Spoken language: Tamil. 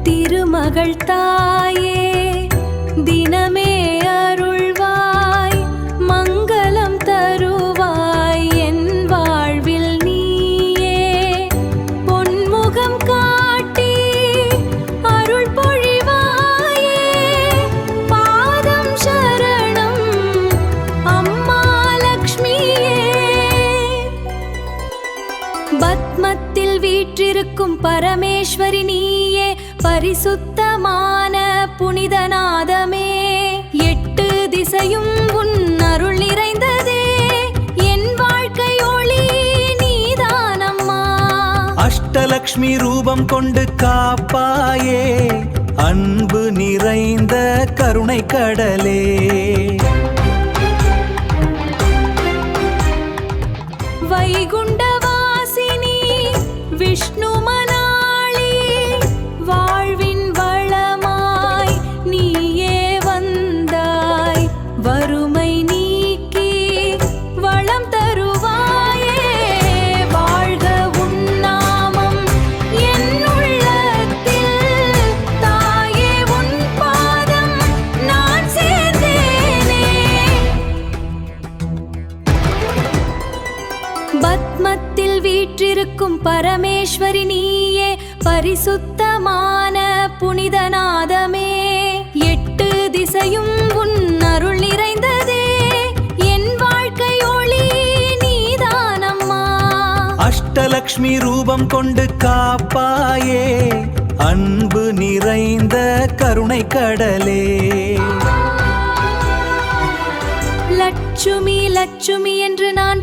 திருமகள் தாயே தினமே அருள்வாய், மங்களம் தருவாய் என் வாழ்வில் நீயே. பொன்முகம் காட்டி அருள் பொழிவாயே, பாதம் சரணம் அம்மா லக்ஷ்மியே. பத்மத்தில் வீற்றிருக்கும் பரமேஸ்வரி நீயே, பரிசுத்தமான புனிதநாதமே. 8 திசையும் உன் அருள் நிறைந்ததே, என் வாழ்க்கை ஒளி நீதானம்மா. அஷ்டலக்ஷ்மி ரூபம் கொண்டு காப்பாயே, அன்பு நிறைந்த கருணை கடலே. வைகுண்டவாசினி விஷ்ணு மணாளி, வாழ்வின் வளமாய் நீயே வந்தாய். வறுமை நீக்கி வளம் தருவாயே, வாழ்க உன் நாமம் என் உள்ளத்தில். தாயே உன் பாதம் நான் சேர்ந்தேனே. பத்மத்தில் வீற்றிருக்கும் பரமேஸ்வரி நீயே, பரிசுத்தமான புனிதநாதமே. 8 திசையும் உன் அருள் நிறைந்ததே, என் வாழ்க்கை ஒளி நீதானம்மா. அஷ்டலக்ஷ்மி ரூபம் கொண்டு காப்பாயே, அன்பு நிறைந்த கருணை கடலே. லட்சுமி லட்சுமி என்று நான்